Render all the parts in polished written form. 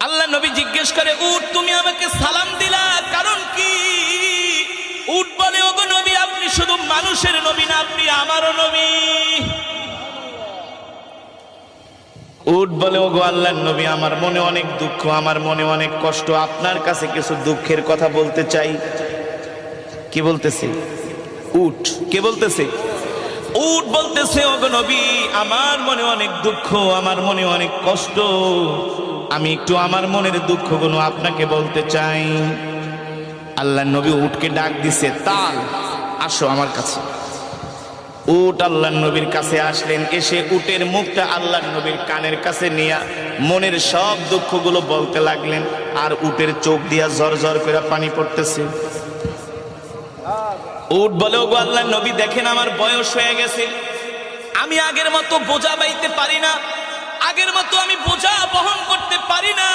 আল্লাহ নবী জিজ্ঞেস করে, উট তুমি আমাকে সালাম দিলা কারণ কি? উট বলে, ওগো নবী, আপনি শুধু মানুষের নবী না, আপনি আমারও নবী। উট বলে, ওগো আল্লাহর নবী, আমার মনে অনেক দুঃখ, আমার মনে অনেক কষ্ট, আপনার কাছে কিছু দুঃখের কথা বলতে চাই। কি বলতেছে উট? কে বলতেছে? উট বলতেছে, ওগো নবী, আমার মনে অনেক দুঃখ, আমার মনে অনেক কষ্ট, আমি একটু আমার মনের দুঃখগুলো আপনাকে বলতে চাই। আল্লাহর নবী উটকে ডাক দিছে, তাল, আসো আমার কাছে। উট আল্লাহর নবীর কাছে আসলেন, এসে উটের মুখটা আল্লাহর নবীর কানের কাছে নিয়ে মনের সব দুঃখগুলো বলতে লাগলেন। আর উটের চোখ দিয়া ঝরঝর করে পানি পড়তেছে। উট বলে, ওগো আল্লাহর নবী, দেখেন আমার বয়স হয়ে গেছে, আমি আগের মতো বোঝা বাইতে পারি না, আগের মতো আমি বোঝা বহন করতে পারি না,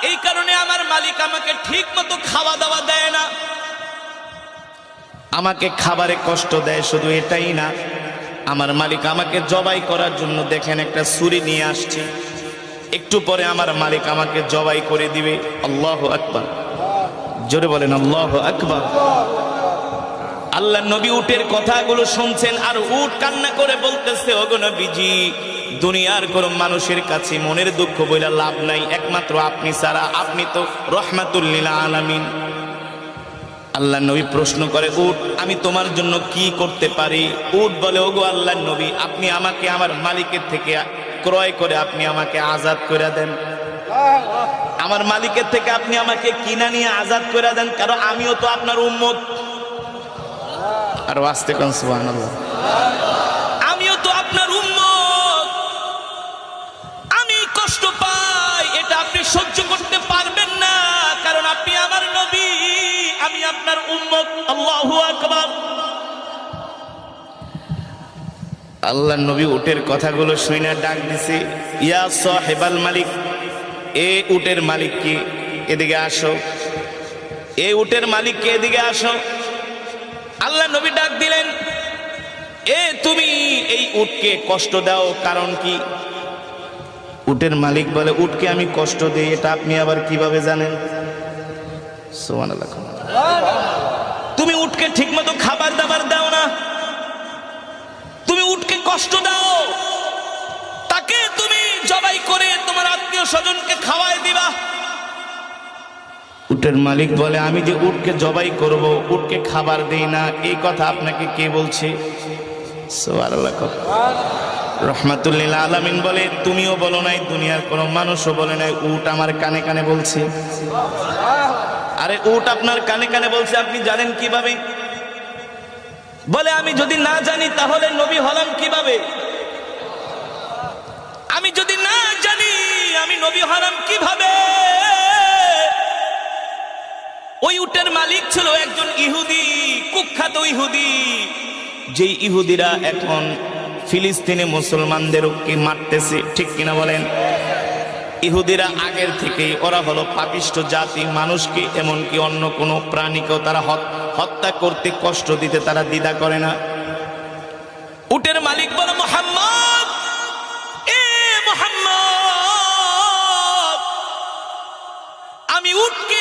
এই কারণে আমার মালিক আমাকে ঠিক মতো খাওয়া দাওয়া দেয় না, আমাকে খাবারে কষ্ট দেয়। শুধু এটাই না, আমার মালিক আমাকে জবাই করার জন্য দেখেন একটা ছুরি নিয়ে আসছে, একটু পরে আমার মালিক আমাকে জবাই করে দিবে। আল্লাহু আকবার, জোরে বলেন আল্লাহু আকবার। আল্লাহর নবী উটের কথাগুলো শুনছেন, আর উট কান্না করে বলতেছে, ওগো নবীজি, দুনিয়ার কোন মানুষের কাছে মনের দুঃখ বইলা লাভ নাই, একমাত্র আপনি ছাড়া, আপনি তো রহমাতুল লিল আলামিন। আল্লাহর নবী প্রশ্ন করে, উট আমি তোমার জন্য কি করতে পারি? উট বলে, ওগো আল্লাহর নবী, আপনি আমাকে আমার মালিকের থেকে ক্রয় করে আপনি আমাকে আজাদ করে দেন, আমার মালিকের থেকে আপনি আমাকে কিনা নিয়ে আজাদ করে দেন, কারণ আমিও তো আপনার উম্মত। আর আস্তে কোন সুবহানাল্লাহ, আমিও তো আপনার উম্মত, আমি কষ্ট পাই, এটা আপনি সহ্য করতে পারবেন না, কারণ আপনি আমার নবী, আমি আপনার উম্মত। আল্লাহু আকবার। আল্লাহর নবী উটের কথাগুলো শুনে ডাক দিছে, ইয়া সাহেবাল মালিক, এ উটের মালিক কি, এদিকে আসো, এ উটের মালিক কে, এদিকে আসো। আল্লাহ নবী ডাক দিলেন, এ তুমি এই উটকে কষ্ট দাও কারণ কি? উটের মালিক বলে, উটকে আমি কষ্ট দেই, এটা আপনি আবার কিভাবে জানেন? সুবহানাল্লাহ। তুমি উটকে ঠিকমতো খাবার দাবার দাও না, তুমি উটকে কষ্ট দাও, তাকে তুমি জবাই করে তোমার আত্মীয় স্বজনকে খাওয়াই দিবা। উটের মালিক বলে, আমি যে উটকে জবাই করব, উটকে খাবার দেই না, এই কথা আপনাকে কে বলছে? সুবহানাল্লাহ। রহমাতুল লিল আলামিন বলে, তুমিও বলো নাই, দুনিয়ার কোনো মানুষও বলে নাই, উট আমার কানে কানে বলছে। আরে উট আপনার কানে কানে বলছে, আপনি জানেন কিভাবে? বলে, আমি যদি না জানি তাহলে নবী হলাম কিভাবে? আমি যদি না জানি আমি নবী হলাম কিভাবে? ওই উটের মালিক ছিল একজন ইহুদি, কুখ্যাত ইহুদি, যে ইহুদিরা এখন ফিলিস্তিনে মুসলমানদেরকে মারতেছে, ঠিক কিনা বলেন? ইহুদিরা আগের থেকেই ওরা হলো পাপিষ্ঠ জাতি, মানুষকে এমনকি অন্য কোনো প্রাণীকেও তারা হত্যা করতে, কষ্ট দিতে তারা দ্বিধা করে না। উটের মালিক বলে, মুহাম্মদ, এ মুহাম্মদ, আমি উটকে